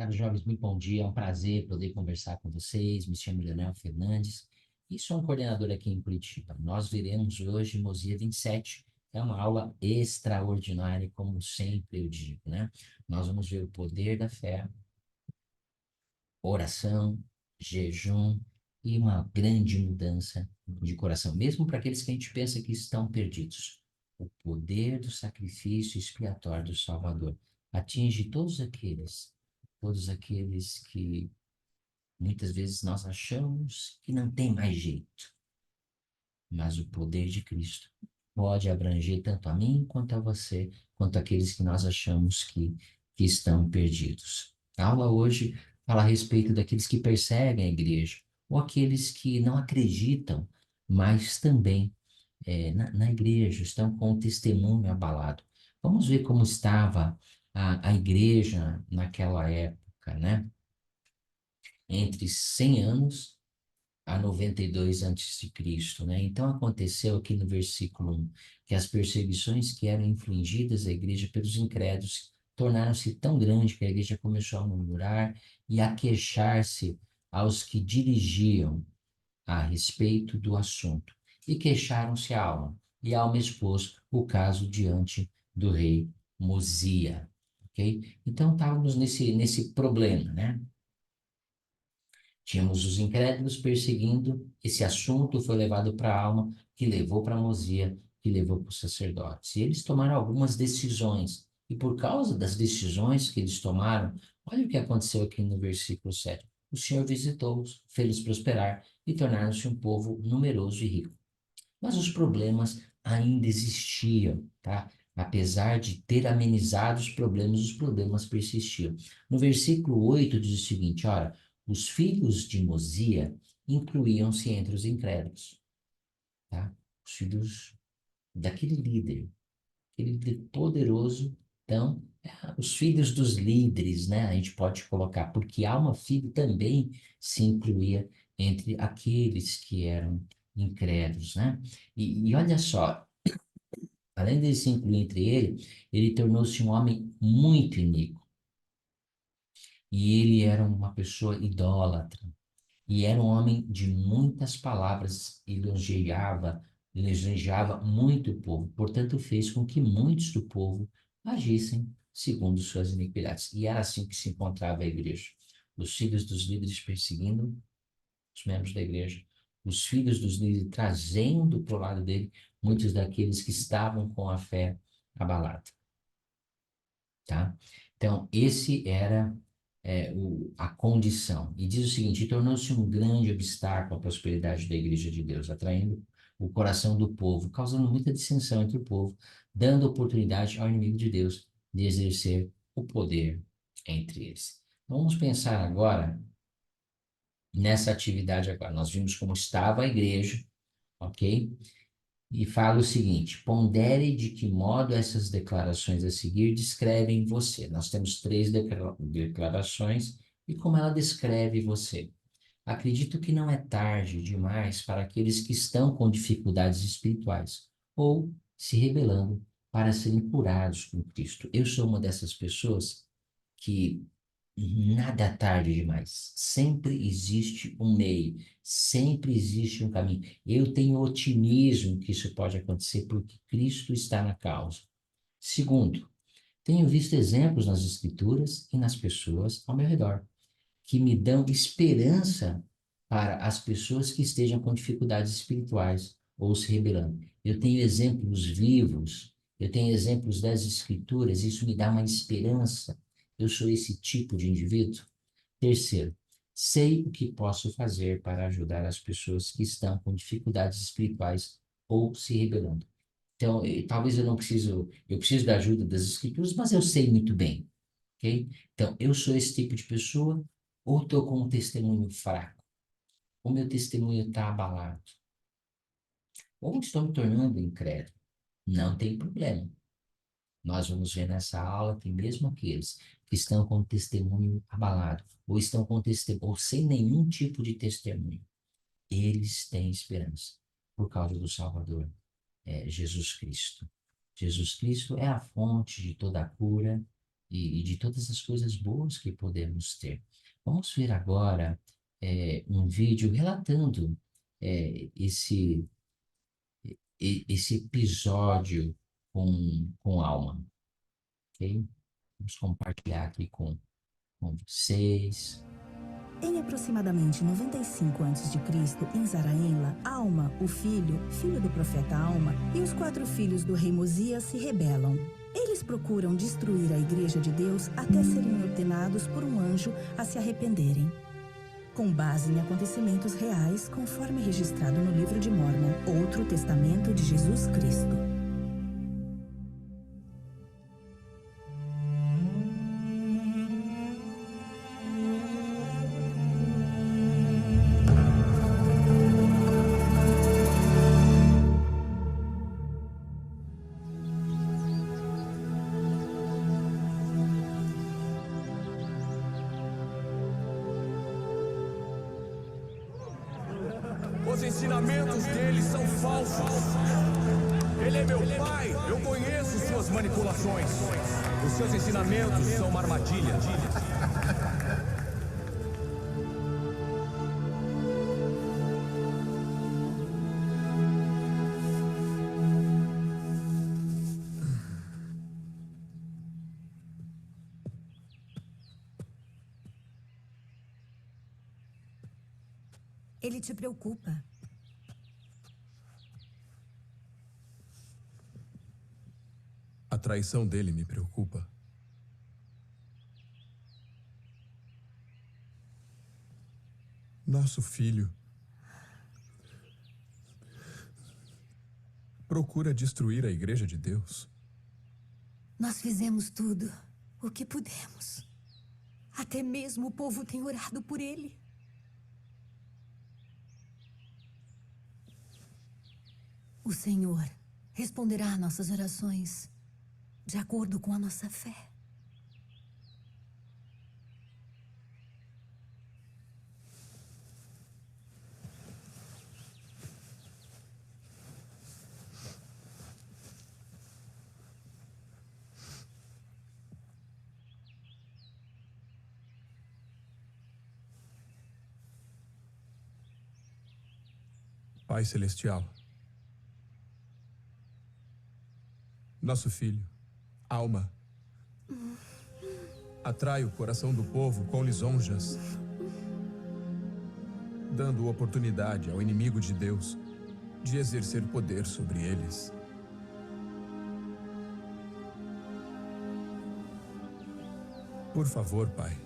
Caros jovens, muito bom dia. É um prazer poder conversar com vocês. Me chamo Leonel Fernandes e sou um coordenador aqui em Curitiba. Nós veremos hoje Mosia 27. É uma aula extraordinária, como sempre eu digo, né? Nós vamos ver o poder da fé, oração, jejum e uma grande mudança de coração, mesmo para aqueles que a gente pensa que estão perdidos. O poder do sacrifício expiatório do Salvador atinge todos aqueles que muitas vezes nós achamos que não tem mais jeito, mas o poder de Cristo pode abranger tanto a mim quanto a você, quanto aqueles que nós achamos que estão perdidos. A aula hoje fala a respeito daqueles que perseguem a igreja, ou aqueles que não acreditam, mas também na igreja, estão com o testemunho abalado. Vamos ver como estava a igreja naquela época, né? Entre 100 anos a 92 antes de Cristo, né? Então aconteceu aqui no versículo 1 que as perseguições que eram infligidas à igreja pelos incrédulos tornaram-se tão grandes que a igreja começou a murmurar e a queixar-se aos que dirigiam a respeito do assunto. E queixaram-se a alma. E a alma expôs o caso diante do rei Mosia, ok? Então estávamos nesse problema, né? Tínhamos os incrédulos perseguindo, esse assunto foi levado para a alma, que levou para a Mosia, que levou para os sacerdotes. E eles tomaram algumas decisões. E por causa das decisões que eles tomaram, olha o que aconteceu aqui no versículo 7. O Senhor visitou-os, fez-los prosperar e tornaram-se um povo numeroso e rico. Mas os problemas ainda existiam, tá? Apesar de ter amenizado os problemas persistiam. No versículo 8 diz o seguinte: ora, os filhos de Mosia incluíam-se entre os incrédulos, tá? Os filhos daquele líder, aquele líder poderoso. Então, os filhos dos líderes, né? A gente pode colocar, porque Alma Filho também se incluía entre aqueles que eram incrédulos, né? E olha só, além de se incluir entre ele tornou-se um homem muito iníquo. E ele era uma pessoa idólatra. E era um homem de muitas palavras, elogiava muito o povo, portanto fez com que muitos do povo agissem segundo suas iniquidades. E era assim que se encontrava a igreja. Os filhos dos líderes perseguindo os membros da igreja, os filhos dos líderes trazendo para o lado dele muitos daqueles que estavam com a fé abalada, tá? Então, esse era a condição. E diz o seguinte: tornou-se um grande obstáculo à prosperidade da Igreja de Deus, atraindo o coração do povo, causando muita dissensão entre o povo, dando oportunidade ao inimigo de Deus de exercer o poder entre eles. Vamos pensar agora nessa atividade agora. Nós vimos como estava a igreja, ok? E fala o seguinte: pondere de que modo essas declarações a seguir descrevem você. Nós temos três declarações e como ela descreve você. Acredito que não é tarde demais para aqueles que estão com dificuldades espirituais ou se rebelando para serem curados com Cristo. Eu sou uma dessas pessoas que nada é tarde demais. Sempre existe um meio, sempre existe um caminho. Eu tenho otimismo que isso pode acontecer porque Cristo está na causa. Segundo, tenho visto exemplos nas Escrituras e nas pessoas ao meu redor que me dão esperança para as pessoas que estejam com dificuldades espirituais ou se rebelando. Eu tenho exemplos vivos, eu tenho exemplos das Escrituras, isso me dá uma esperança. Eu sou esse tipo de indivíduo. Terceiro, sei o que posso fazer para ajudar as pessoas que estão com dificuldades espirituais ou se rebelando. Então, talvez eu preciso da ajuda das escrituras, mas eu sei muito bem, ok? Então, eu sou esse tipo de pessoa ou estou com um testemunho fraco? O meu testemunho está abalado? Ou estou me tornando incrédulo? Não tem problema. Nós vamos ver nessa aula que mesmo aqueles que estão com o testemunho abalado, ou estão com testemunho, ou sem nenhum tipo de testemunho, eles têm esperança por causa do Salvador, Jesus Cristo. Jesus Cristo é a fonte de toda a cura, e de todas as coisas boas que podemos ter. Vamos ver agora um vídeo relatando esse, esse episódio com alma, ok? Vamos compartilhar aqui com vocês. Em aproximadamente 95 a.C., em Zaraenla, Alma, o filho do profeta Alma, e os 4 filhos do rei Mosias se rebelam. Eles procuram destruir a igreja de Deus até serem ordenados por um anjo a se arrependerem. Com base em acontecimentos reais, conforme registrado no livro de Mórmon, outro testamento de Jesus Cristo. Os ensinamentos dele são falsos. Ele é meu pai, eu conheço suas manipulações. Os seus ensinamentos são uma armadilha. Ele te preocupa. A traição dele me preocupa. Nosso filho procura destruir a igreja de Deus. Nós fizemos tudo o que pudemos. Até mesmo o povo tem orado por ele. O Senhor responderá a nossas orações de acordo com a nossa fé. Pai Celestial, nosso filho, Alma, atrai o coração do povo com lisonjas, dando oportunidade ao inimigo de Deus de exercer poder sobre eles. Por favor, Pai,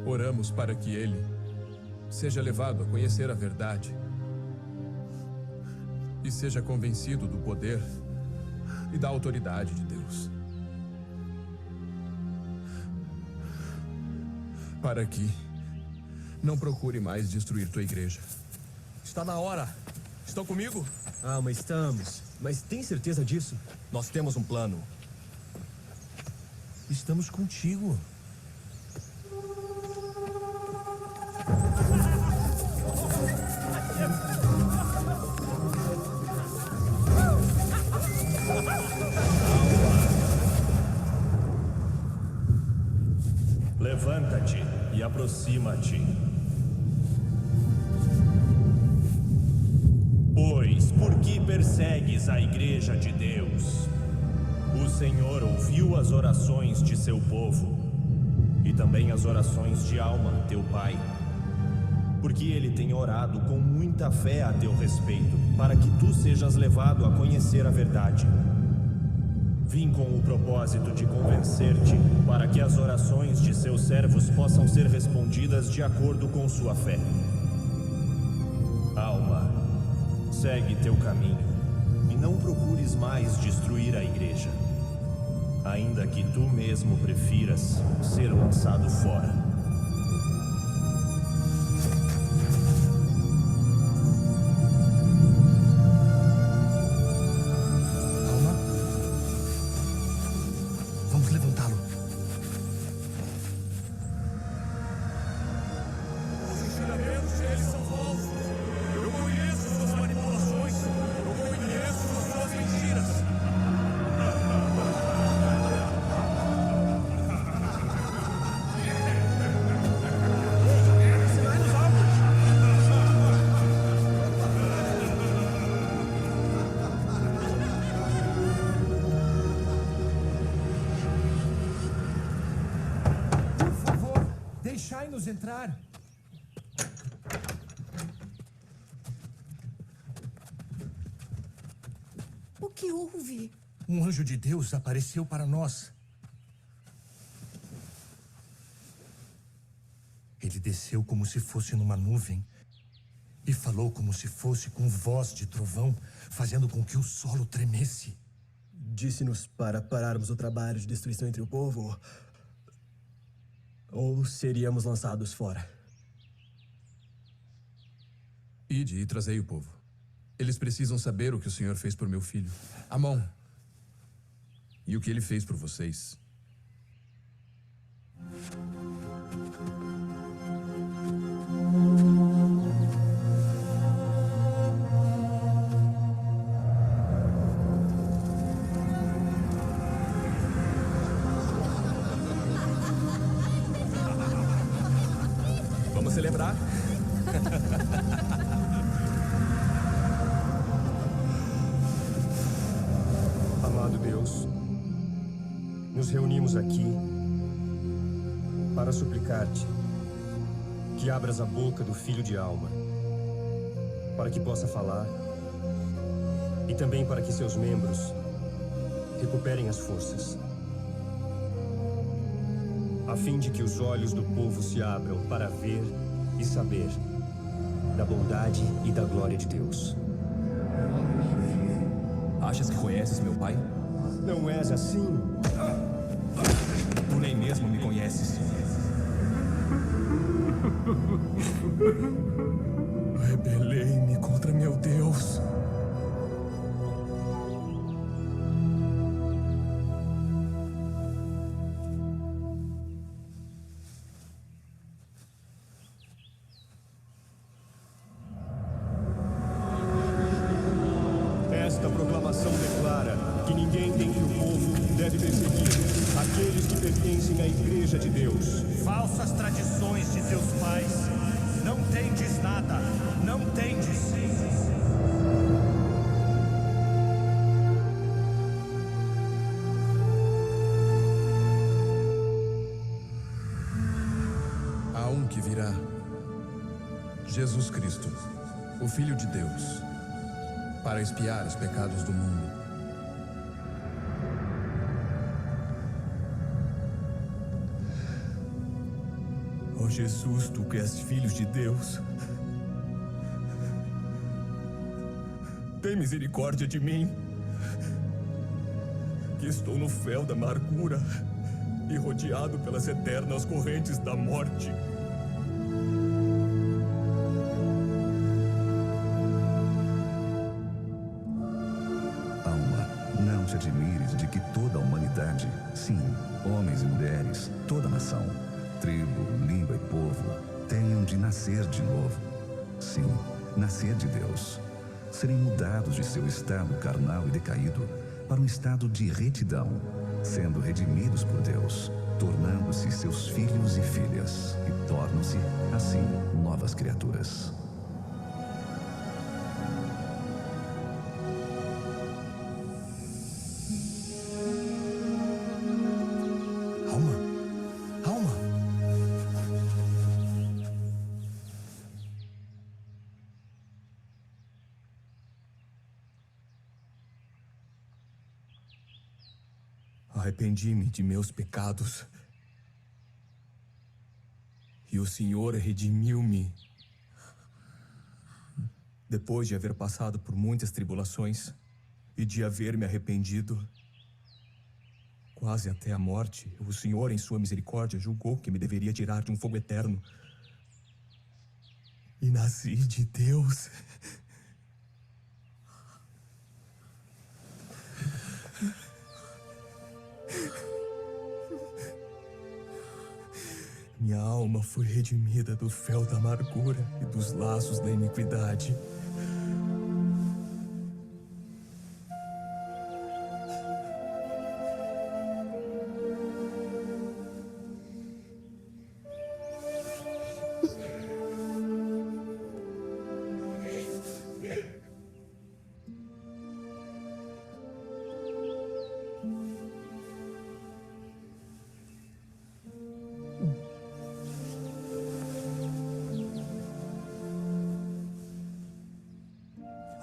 oramos para que ele seja levado a conhecer a verdade e seja convencido do poder e da autoridade de Deus, para que não procure mais destruir tua igreja. Está na hora. Estão comigo? Alma, estamos. Mas tem certeza disso? Nós temos um plano. Estamos contigo. Levanta-te e aproxima-te. Pois, por que persegues a igreja de Deus? O Senhor ouviu as orações de seu povo e também as orações de Alma, teu pai, porque ele tem orado com muita fé a teu respeito, para que tu sejas levado a conhecer a verdade. Vim com o propósito de convencer-te, para que as orações de seus servos possam ser respondidas de acordo com sua fé. Alma, segue teu caminho e não procures mais destruir a igreja, ainda que tu mesmo prefiras ser lançado fora. Deixai-nos entrar. O que houve? Um anjo de Deus apareceu para nós. Ele desceu como se fosse numa nuvem e falou como se fosse com voz de trovão, fazendo com que o solo tremesse. Disse-nos para pararmos o trabalho de destruição entre o povo, ou seríamos lançados fora. Ide e trazei o povo. Eles precisam saber o que o Senhor fez por meu filho, Amon, e o que ele fez por vocês. Vamos celebrar. Amado Deus, nos reunimos aqui para suplicar-te que abras a boca do filho de Alma, para que possa falar e também para que seus membros recuperem as forças, a fim de que os olhos do povo se abram para ver e saber da bondade e da glória de Deus. Achas que conheces meu pai? Não és assim? Tu nem mesmo me conheces. Rebelei-me contra meu Deus. Esta proclamação declara que ninguém dentre o povo deve perseguir aqueles que pertencem à Igreja de Deus. Falsas tradições de seus pais. Não tendes nada. Não tendes. Há um que virá, Jesus Cristo, o Filho de Deus, para expiar os pecados do mundo. Ó Jesus, tu que és filho de Deus, tem misericórdia de mim, que estou no fel da amargura e rodeado pelas eternas correntes da morte. Alma, não te admires de que toda a humanidade, sim, homens e mulheres, toda a nação, tribo, língua e povo, tenham de nascer de novo. Sim, nascer de Deus. Serem mudados de seu estado carnal e decaído para um estado de retidão, sendo redimidos por Deus, tornando-se seus filhos e filhas, e tornam-se, assim, novas criaturas. Alma, Alma. Arrependi-me de meus pecados e o Senhor redimiu-me. Depois de haver passado por muitas tribulações e de haver me arrependido, quase até a morte, o Senhor, em sua misericórdia, julgou que me deveria tirar de um fogo eterno. E nasci de Deus. Minha alma foi redimida do fel da amargura e dos laços da iniquidade.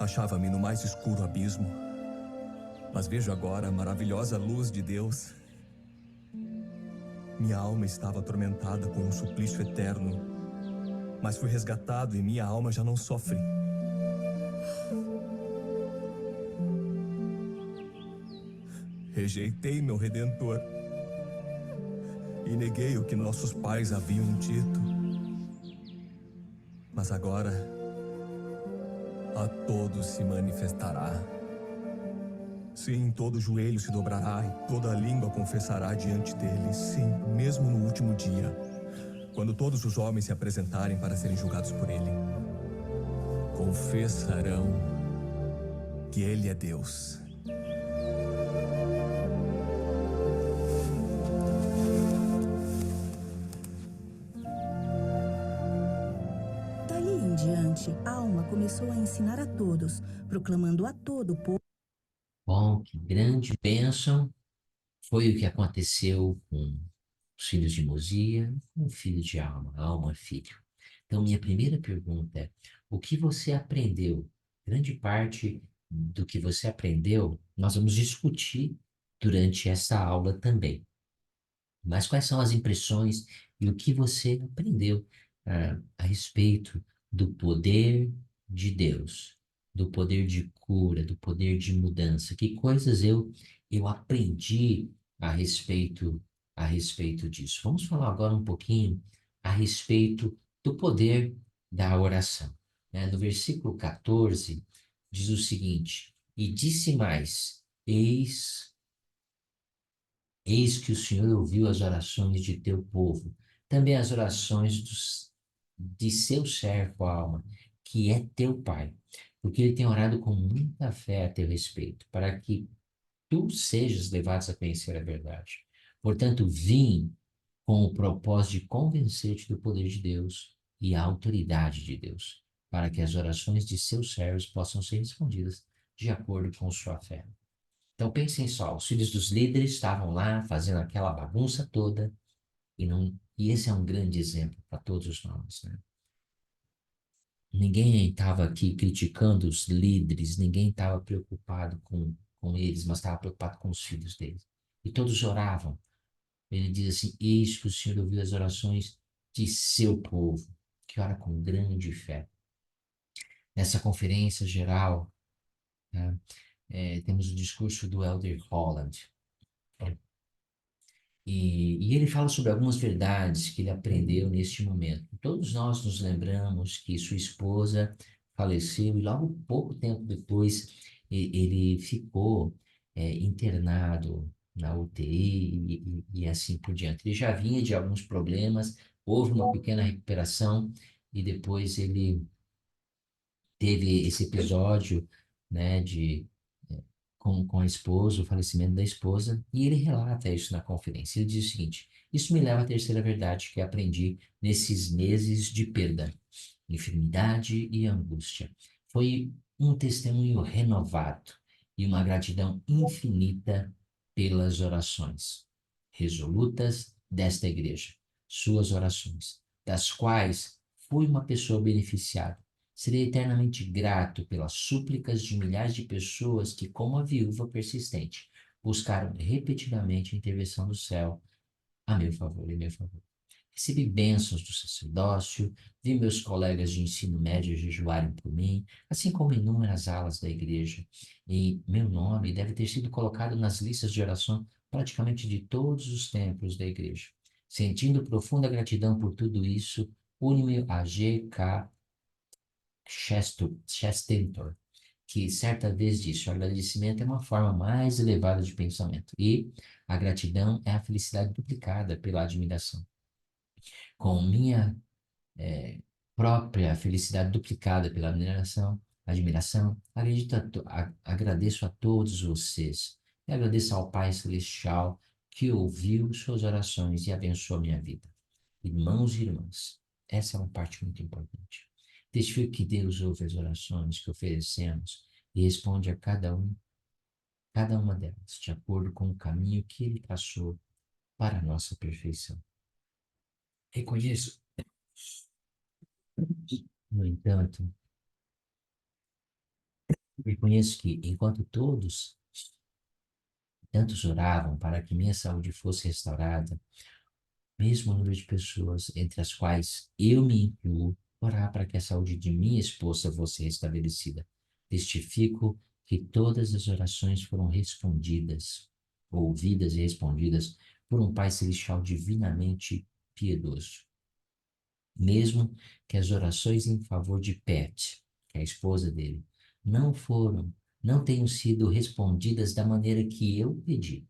Achava-me no mais escuro abismo, mas vejo agora a maravilhosa luz de Deus. Minha alma estava atormentada com um suplício eterno, mas fui resgatado e minha alma já não sofre. Rejeitei meu Redentor e neguei o que nossos pais haviam dito. Mas agora, a todos se manifestará. Sim, todo joelho se dobrará e toda língua confessará diante dele. Sim, mesmo no último dia, quando todos os homens se apresentarem para serem julgados por ele, confessarão que ele é Deus. Dali em diante, Alma começou a ensinar a todos, proclamando a todo o povo. Bom, que grande bênção foi o que aconteceu com os filhos de Mosia, com o filho de Alma, Alma filho. Então, minha primeira pergunta é: o que você aprendeu? Grande parte do que você aprendeu, nós vamos discutir durante essa aula também. Mas quais são as impressões e o que você aprendeu a respeito do poder de Deus, do poder de cura, do poder de mudança? Que coisas eu aprendi a respeito disso? Vamos falar agora um pouquinho a respeito do poder da oração, né? No versículo 14, diz o seguinte: E disse mais, Eis que o Senhor ouviu as orações de teu povo, também as orações de seu servo, alma, que é teu pai, porque ele tem orado com muita fé a teu respeito, para que tu sejas levados a conhecer a verdade. Portanto, vim com o propósito de convencer-te do poder de Deus e a autoridade de Deus, para que as orações de seus servos possam ser respondidas de acordo com sua fé. Então pensem só, os filhos dos líderes estavam lá fazendo aquela bagunça toda e esse é um grande exemplo para todos nós, né? Ninguém estava aqui criticando os líderes, ninguém estava preocupado com eles, mas estava preocupado com os filhos deles. E todos oravam. Ele diz assim: Eis que o Senhor ouviu as orações de seu povo, que ora com grande fé. Nessa conferência geral, né, temos o discurso do Elder Holland. E ele fala sobre algumas verdades que ele aprendeu neste momento. Todos nós nos lembramos que sua esposa faleceu e logo pouco tempo depois ele ficou internado na UTI e assim por diante. Ele já vinha de alguns problemas, houve uma pequena recuperação e depois ele teve esse episódio, né, com a esposa, o falecimento da esposa, e ele relata isso na conferência. Ele diz o seguinte: isso me leva à terceira verdade que aprendi nesses meses de perda, enfermidade e angústia. Foi um testemunho renovado e uma gratidão infinita pelas orações resolutas desta igreja, suas orações, das quais fui uma pessoa beneficiada. Serei eternamente grato pelas súplicas de milhares de pessoas que, como a viúva persistente, buscaram repetidamente a intervenção do céu a meu favor, em meu favor. Recebi bênçãos do sacerdócio, vi meus colegas de ensino médio jejuarem por mim, assim como inúmeras alas da igreja. E meu nome deve ter sido colocado nas listas de oração praticamente de todos os templos da igreja. Sentindo profunda gratidão por tudo isso, une-me a G.K. Chesterton, que certa vez disse: o agradecimento é uma forma mais elevada de pensamento e a gratidão é a felicidade duplicada pela admiração. Com minha própria felicidade duplicada pela admiração, agradeço a todos vocês e agradeço ao Pai Celestial que ouviu suas orações e abençoou minha vida. Irmãos e irmãs, essa é uma parte muito importante. Testifico que Deus ouve as orações que oferecemos e responde a cada uma delas, de acordo com o caminho que Ele traçou para a nossa perfeição. Reconheço, no entanto, Reconheço que, enquanto tantos oravam para que minha saúde fosse restaurada, mesmo o número de pessoas entre as quais eu me incluo, orar para que a saúde de minha esposa fosse restabelecida. Testifico que todas as orações foram respondidas, ouvidas e respondidas por um Pai Celestial divinamente piedoso. Mesmo que as orações em favor de Pat, que é a esposa dele, não tenham sido respondidas da maneira que eu pedi.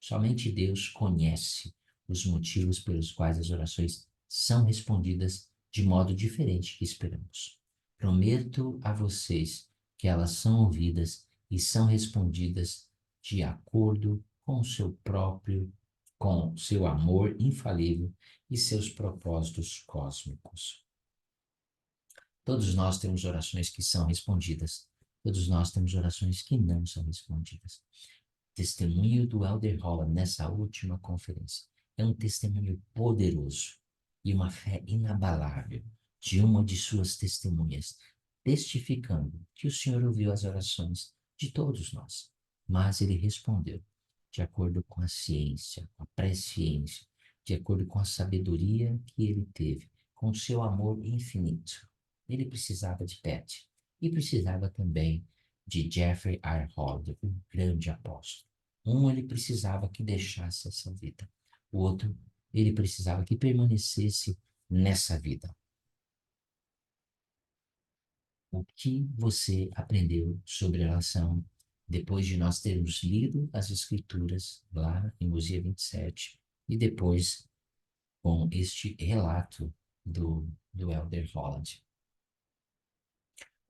Somente Deus conhece os motivos pelos quais as orações são respondidas de modo diferente que esperamos. Prometo a vocês que elas são ouvidas e são respondidas de acordo com seu amor infalível e seus propósitos cósmicos. Todos nós temos orações que são respondidas. Todos nós temos orações que não são respondidas. Testemunho do Elder Holland nessa última conferência é um testemunho poderoso e uma fé inabalável de uma de suas testemunhas, testificando que o Senhor ouviu as orações de todos nós, mas ele respondeu de acordo com a ciência, com a presciência, de acordo com a sabedoria que ele teve, com o seu amor infinito. Ele precisava de Pat e precisava também de Jeffrey R. Holland, o grande apóstolo. Um, ele precisava que deixasse essa vida. O outro, ele precisava que permanecesse nessa vida. O que você aprendeu sobre a oração depois de nós termos lido as Escrituras lá em Osías 27 e depois com este relato do Elder Holland?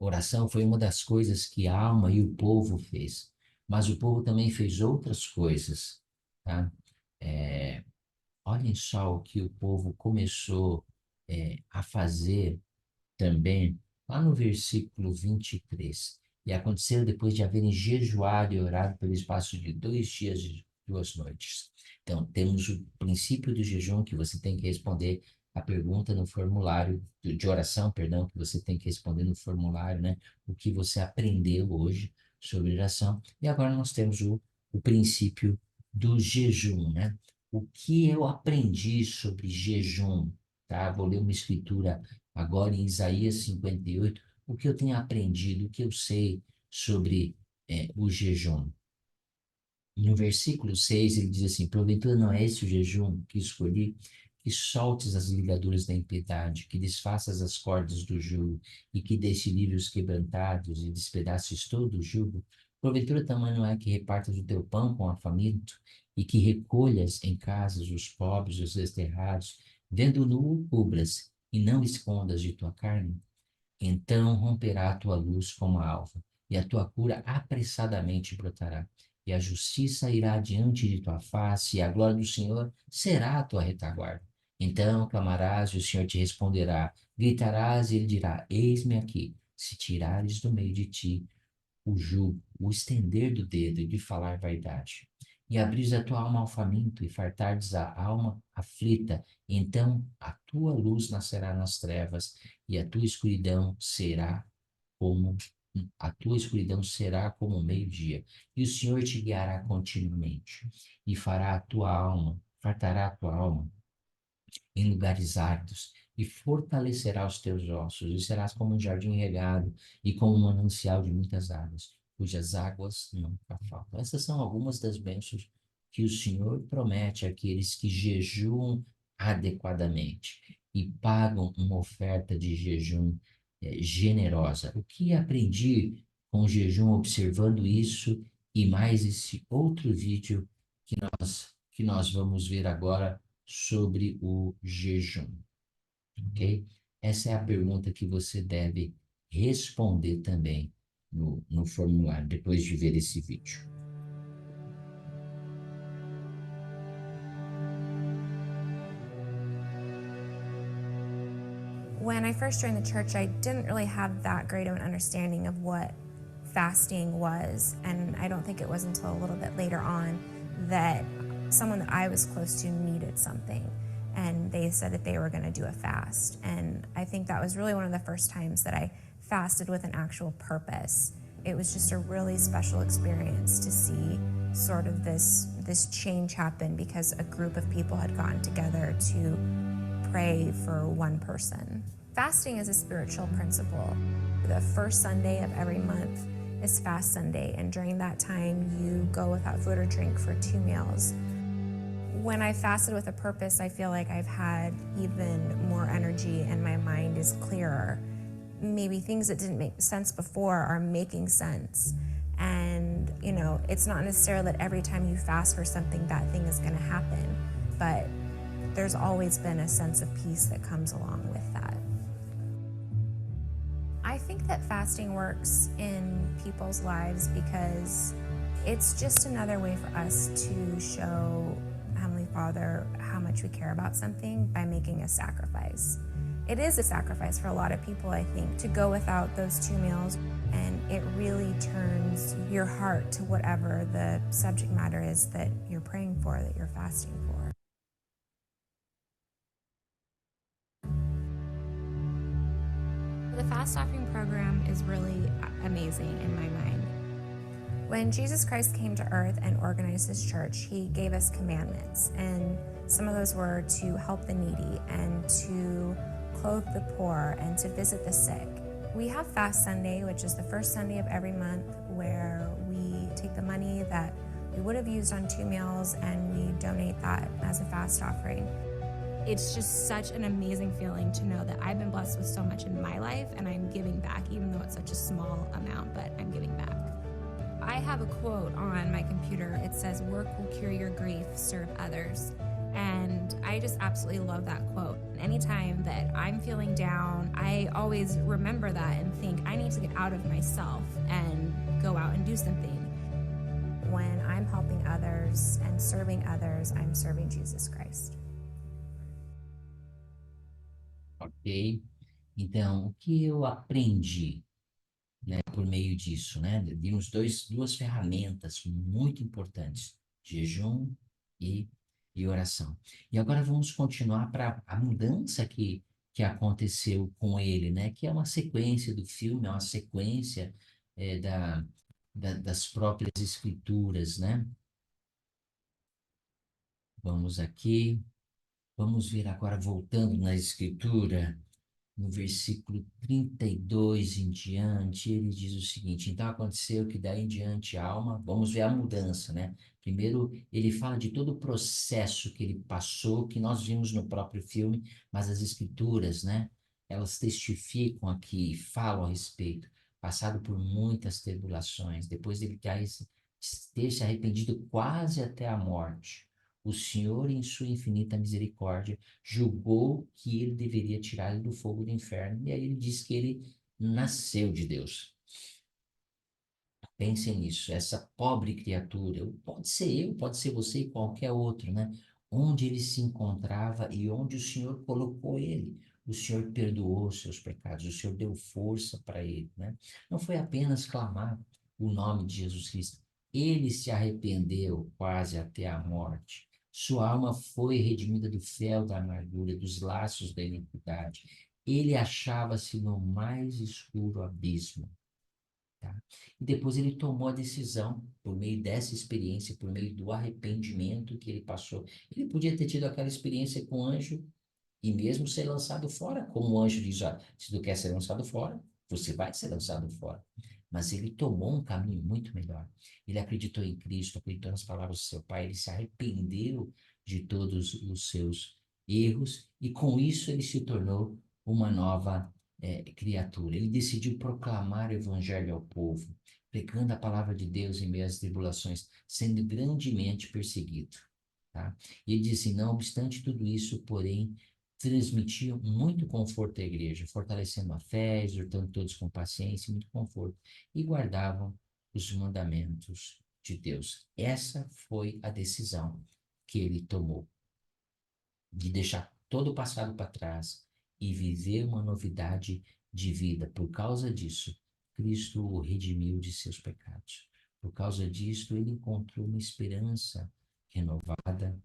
Oração foi uma das coisas que a alma e o povo fez, mas o povo também fez outras coisas, tá? Olhem só o que o povo começou a fazer também, lá no versículo 23. E aconteceu depois de haverem jejuado e orado pelo espaço de 2 dias e 2 noites. Então, temos o princípio do jejum, que você tem que responder a pergunta no formulário, de oração, perdão, que você tem que responder no formulário, né? O que você aprendeu hoje sobre oração. E agora nós temos o princípio do jejum, né? O que eu aprendi sobre jejum, tá? Vou ler uma escritura agora em Isaías 58, o que eu tenho aprendido, o que eu sei sobre o jejum. No versículo 6, ele diz assim: porventura não é esse o jejum que escolhi, que soltes as ligaduras da impiedade, que desfaças as cordas do jugo, e que deixe livre os quebrantados, e despedaces todo o jugo? Porventura também não é que repartas o teu pão com a faminto, e que recolhas em casas os pobres e os desterrados, vendo nu cubras, e não escondas de tua carne? Então romperá a tua luz como a alva, e a tua cura apressadamente brotará. E a justiça irá diante de tua face, e a glória do Senhor será a tua retaguarda. Então clamarás, e o Senhor te responderá. Gritarás, e ele dirá: eis-me aqui. Se tirares do meio de ti o jugo, o estender do dedo e de falar vaidade, e abris a tua alma ao faminto, e fartardes a alma aflita, então a tua luz nascerá nas trevas, e como a tua escuridão será como o meio-dia, e o Senhor te guiará continuamente, e fartará a tua alma em lugares áridos, e fortalecerá os teus ossos, e serás como um jardim regado, e como um manancial de muitas águas, cujas águas nunca faltam. Essas são algumas das bênçãos que o Senhor promete àqueles que jejuam adequadamente e pagam uma oferta de jejum generosa. O que aprendi com o jejum observando isso e mais esse outro vídeo que nós vamos ver agora sobre o jejum, ok? Essa é a pergunta que você deve responder também no formulário, depois de ver esse vídeo. When I first joined the church, I didn't really have that great of an understanding of what fasting was, and I don't think it was until a little bit later on that someone that I was close to needed something, and they said that they were going to do a fast. And I think that was really one of the first times that I fasted with an actual purpose. it was just a really special experience to see sort of this change happen because a group of people had gotten together to pray for one person. Fasting is a spiritual principle. The first Sunday of every month is Fast Sunday, and during that time you go without food or drink for 2 meals. When I fasted with a purpose, I feel like I've had even more energy and my mind is clearer. Maybe things that didn't make sense before are making sense. And, you know, it's not necessarily that every time you fast for something, that thing is going to happen, but there's always been a sense of peace that comes along with that. I think that fasting works in people's lives because it's just another way for us to show Heavenly Father how much we care about something by making a sacrifice. It is a sacrifice for a lot of people, I think, to go without those 2 meals, and it really turns your heart to whatever the subject matter is that you're praying for, that you're fasting for. The fast offering program is really amazing in my mind. When Jesus Christ came to earth and organized his church, he gave us commandments, and some of those were to help the needy and to clothe the poor and to visit the sick. We have Fast Sunday, which is the first Sunday of every month, where we take the money that we would have used on 2 meals and we donate that as a fast offering. It's just such an amazing feeling to know that I've been blessed with so much in my life and I'm giving back, even though it's such a small amount, but I'm giving back. I have a quote on my computer. It says, "Work will cure your grief, serve others." And I just absolutely love that quote. Anytime that I'm feeling down, I always remember that and think I need to get out of myself and go out and do something. When I'm helping others and serving others, I'm serving Jesus Christ. Ok? Então, o que eu aprendi, né, por meio disso, né? Vimos duas ferramentas muito importantes, jejum e oração. E agora vamos continuar para a mudança que aconteceu com ele, né? Que é uma sequência do filme, é uma sequência das próprias escrituras, né? Vamos aqui, vamos ver agora, voltando na escritura, no versículo 32 em diante, ele diz o seguinte: então aconteceu que daí em diante a alma, vamos ver a mudança, né? Primeiro, ele fala de todo o processo que ele passou, que nós vimos no próprio filme, mas as escrituras, né? Elas testificam aqui, falam a respeito, passado por muitas tribulações, depois dele ter se arrependido quase até a morte. O Senhor, em sua infinita misericórdia, julgou que ele deveria tirar ele do fogo do inferno, e aí ele diz que ele nasceu de Deus. Pensem nisso, essa pobre criatura, pode ser eu, pode ser você e qualquer outro, né? Onde ele se encontrava e onde o Senhor colocou ele. O Senhor perdoou os seus pecados, o Senhor deu força para ele, né? Não foi apenas clamar o nome de Jesus Cristo, ele se arrependeu quase até a morte. Sua alma foi redimida do fel da amargura, dos laços da iniquidade. Ele achava-se no mais escuro abismo. Tá? E depois ele tomou a decisão, por meio dessa experiência, por meio do arrependimento que ele passou. Ele podia ter tido aquela experiência com o anjo e mesmo ser lançado fora, como o anjo diz: ah, se tu quer ser lançado fora, você vai ser lançado fora. Mas ele tomou um caminho muito melhor. Ele acreditou em Cristo, acreditou nas palavras do seu Pai, ele se arrependeu de todos os seus erros e com isso ele se tornou uma nova criatura. Ele decidiu proclamar o evangelho ao povo, pregando a palavra de Deus em meio às tribulações, sendo grandemente perseguido. Tá? E ele disse: não obstante tudo isso, porém, transmitiam muito conforto à igreja, fortalecendo a fé, exortando todos com paciência e muito conforto, e guardavam os mandamentos de Deus. Essa foi a decisão que ele tomou, de deixar todo o passado para trás e viver uma novidade de vida. Por causa disso, Cristo o redimiu de seus pecados. Por causa disso, ele encontrou uma esperança renovada,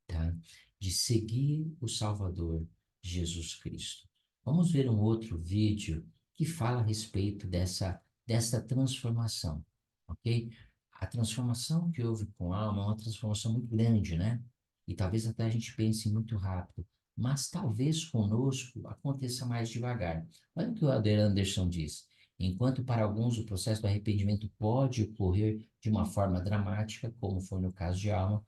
tá? De seguir o Salvador Jesus Cristo. Vamos ver um outro vídeo que fala a respeito dessa desta transformação, ok? A transformação que houve com a alma é uma transformação muito grande, né? E talvez até a gente pense muito rápido, mas talvez conosco aconteça mais devagar. Olha o que o Elder Anderson diz. Enquanto para alguns o processo do arrependimento pode ocorrer de uma forma dramática, como foi no caso de Alma,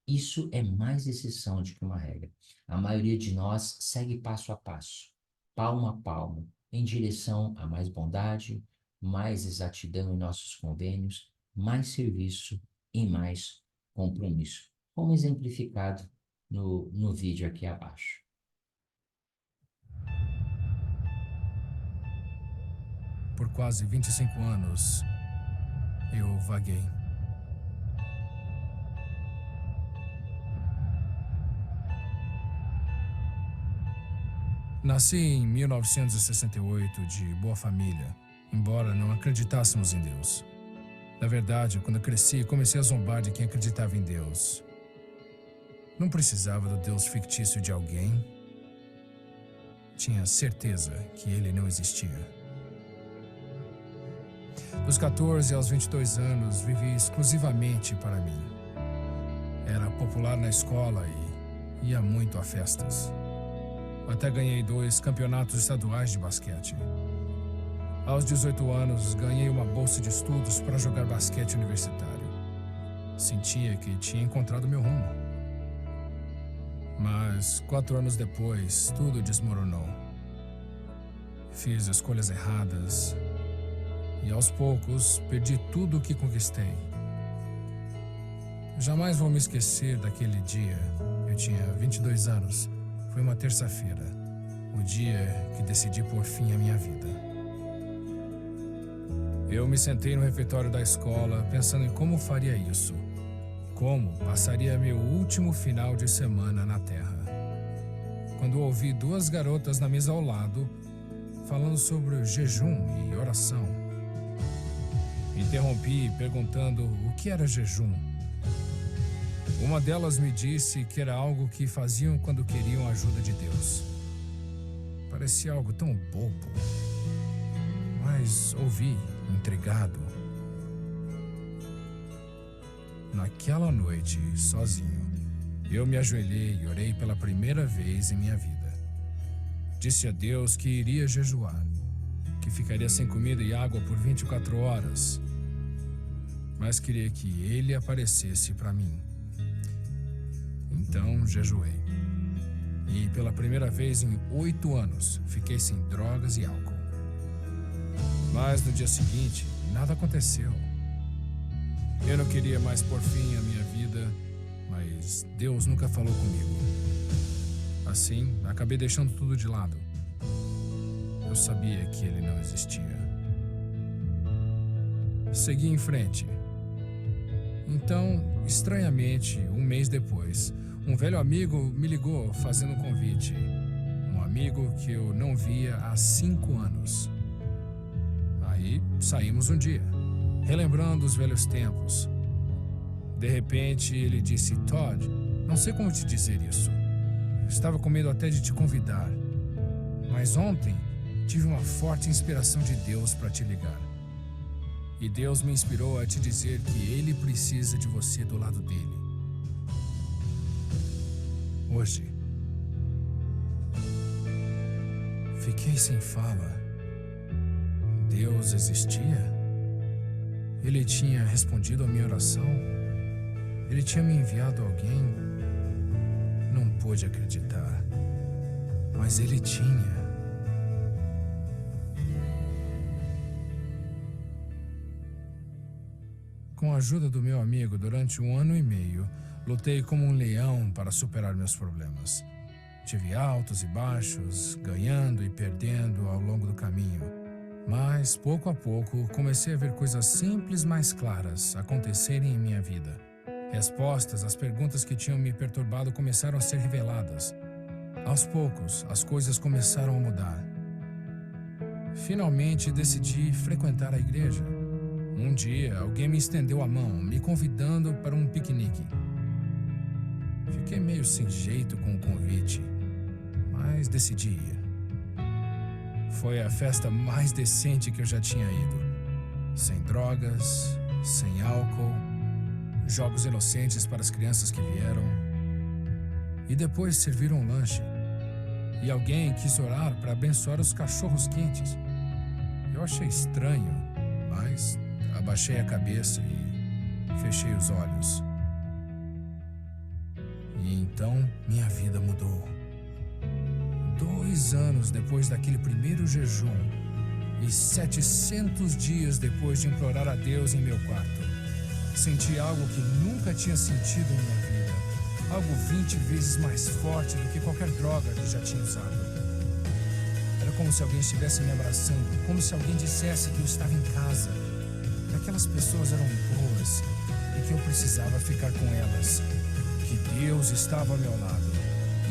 isso é mais exceção do que uma regra. A maioria de nós segue passo a passo, palmo a palmo, em direção a mais bondade, mais exatidão em nossos convênios, mais serviço e mais compromisso, como exemplificado no vídeo aqui abaixo. Por quase 25 anos, eu vaguei. Nasci em 1968 de boa família, embora não acreditássemos em Deus. Na verdade, quando eu cresci, comecei a zombar de quem acreditava em Deus. Não precisava do Deus fictício de alguém. Tinha certeza que ele não existia. Dos 14 aos 22 anos, vivi exclusivamente para mim. Era popular na escola e ia muito a festas. Até ganhei 2 campeonatos estaduais de basquete. Aos 18 anos, ganhei uma bolsa de estudos para jogar basquete universitário. Sentia que tinha encontrado meu rumo. Mas 4 anos depois, tudo desmoronou. Fiz escolhas erradas e, aos poucos, perdi tudo o que conquistei. Jamais vou me esquecer daquele dia. Eu tinha 22 anos. Foi uma terça-feira, o dia que decidi pôr fim à minha vida. Eu me sentei no refeitório da escola pensando em como faria isso. Como passaria meu último final de semana na Terra. Quando ouvi 2 garotas na mesa ao lado falando sobre jejum e oração. Interrompi perguntando o que era jejum. Uma delas me disse que era algo que faziam quando queriam a ajuda de Deus. Parecia algo tão bobo, mas ouvi, intrigado. Naquela noite, sozinho, eu me ajoelhei e orei pela primeira vez em minha vida. Disse a Deus que iria jejuar, que ficaria sem comida e água por 24 horas, mas queria que Ele aparecesse para mim. Então, jejuei. E pela primeira vez em 8 anos, fiquei sem drogas e álcool. Mas no dia seguinte, nada aconteceu. Eu não queria mais pôr fim à minha vida, mas Deus nunca falou comigo. Assim, acabei deixando tudo de lado. Eu sabia que ele não existia. Segui em frente. Então, estranhamente, um mês depois, um velho amigo me ligou fazendo um convite. Um amigo que eu não via há 5 anos. Aí saímos um dia, relembrando os velhos tempos. De repente ele disse: Todd, não sei como te dizer isso. Eu estava com medo até de te convidar. Mas ontem tive uma forte inspiração de Deus para te ligar. E Deus me inspirou a te dizer que Ele precisa de você do lado dele. Hoje, fiquei sem fala. Deus existia? Ele tinha respondido a minha oração? Ele tinha me enviado alguém? Não pude acreditar. Mas Ele tinha. Com a ajuda do meu amigo, durante 1 ano e meio, lutei como um leão para superar meus problemas. Tive altos e baixos, ganhando e perdendo ao longo do caminho. Mas, pouco a pouco, comecei a ver coisas simples mais claras acontecerem em minha vida. Respostas às perguntas que tinham me perturbado começaram a ser reveladas. Aos poucos, as coisas começaram a mudar. Finalmente, decidi frequentar a igreja. Um dia, alguém me estendeu a mão, me convidando para um piquenique. Fiquei meio sem jeito com o convite, mas decidi ir. Foi a festa mais decente que eu já tinha ido. sem drogas, sem álcool, jogos inocentes para as crianças que vieram. E depois serviram um lanche. E alguém quis orar para abençoar os cachorros quentes. Eu achei estranho, mas abaixei a cabeça e fechei os olhos. E então minha vida mudou. 2 anos depois daquele primeiro jejum e 700 dias depois de implorar a Deus em meu quarto, senti algo que nunca tinha sentido em minha vida. Algo 20 vezes mais forte do que qualquer droga que já tinha usado. Era como se alguém estivesse me abraçando, como se alguém dissesse que eu estava em casa, que aquelas pessoas eram boas e que eu precisava ficar com elas, que Deus estava ao meu lado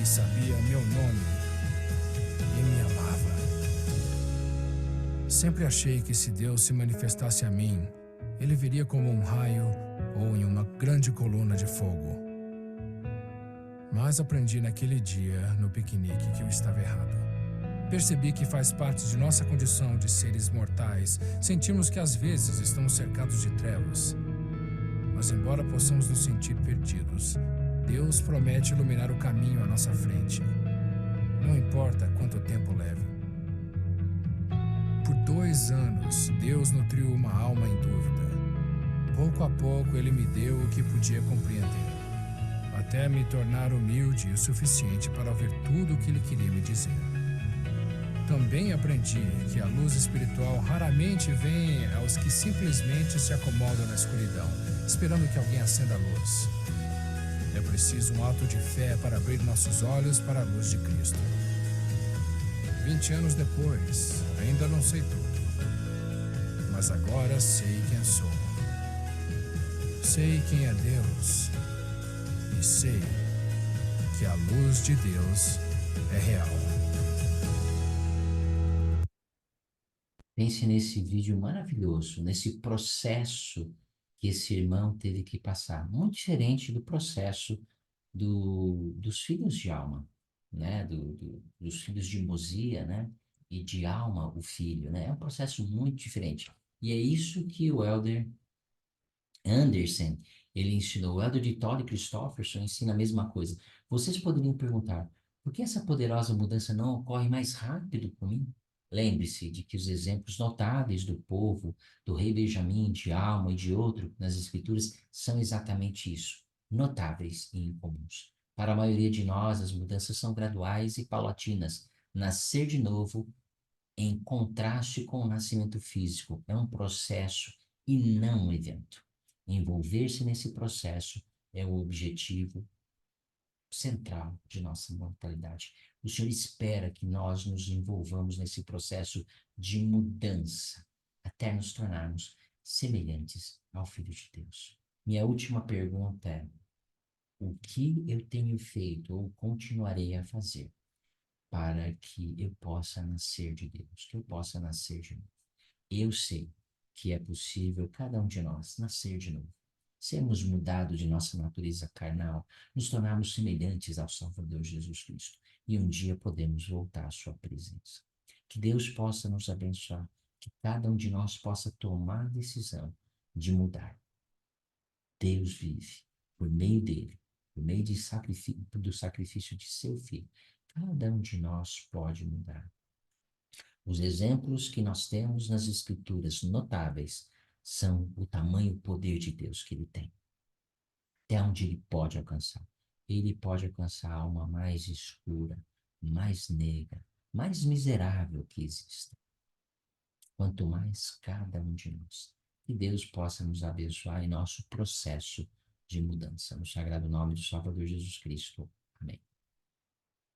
e sabia meu nome e me amava. Sempre achei que se Deus se manifestasse a mim, ele viria como um raio ou em uma grande coluna de fogo. Mas aprendi naquele dia, no piquenique, que eu estava errado. Percebi que faz parte de nossa condição de seres mortais sentirmos que às vezes estamos cercados de trevas. Mas embora possamos nos sentir perdidos, Deus promete iluminar o caminho à nossa frente. Não importa quanto tempo leve. Por 2 anos, Deus nutriu uma alma em dúvida. Pouco a pouco, Ele me deu o que podia compreender, até me tornar humilde o suficiente para ouvir tudo o que Ele queria me dizer. Também aprendi que a luz espiritual raramente vem aos que simplesmente se acomodam na escuridão, esperando que alguém acenda a luz. É preciso um ato de fé para abrir nossos olhos para a luz de Cristo. 20 anos depois, ainda não sei tudo, mas agora sei quem sou. Sei quem é Deus e sei que a luz de Deus é real. Pense nesse vídeo maravilhoso, nesse processo que esse irmão teve que passar. Muito diferente do processo dos filhos de Alma, né? Dos filhos de Mosia, né? E de Alma, o filho, né? É um processo muito diferente. E é isso que o Elder Anderson, ele ensinou. O Elder de Todd Christofferson ensina a mesma coisa. Vocês poderiam perguntar, por que essa poderosa mudança não ocorre mais rápido comigo? Lembre-se de que os exemplos notáveis do povo, do rei Benjamim, de Alma e de outro nas Escrituras são exatamente isso, notáveis e incomuns. Para a maioria de nós, as mudanças são graduais e paulatinas. Nascer de novo, em contraste com o nascimento físico, é um processo e não um evento. Envolver-se nesse processo é o objetivo central de nossa mortalidade. O Senhor espera que nós nos envolvamos nesse processo de mudança, até nos tornarmos semelhantes ao Filho de Deus. Minha última pergunta é: o que eu tenho feito ou continuarei a fazer para que eu possa nascer de Deus, que eu possa nascer de novo? Eu sei que é possível cada um de nós nascer de novo, sermos mudados de nossa natureza carnal, nos tornarmos semelhantes ao Salvador Jesus Cristo e um dia podemos voltar à sua presença. Que Deus possa nos abençoar, que cada um de nós possa tomar a decisão de mudar. Deus vive por meio dele, por meio do sacrifício de seu Filho. Cada um de nós pode mudar. Os exemplos que nós temos nas Escrituras notáveis são o tamanho poder de Deus que ele tem. Até onde ele pode alcançar. Ele pode alcançar a alma mais escura, mais negra, mais miserável que exista. Quanto mais cada um de nós. Que Deus possa nos abençoar em nosso processo de mudança. No sagrado nome do Salvador Jesus Cristo. Amém.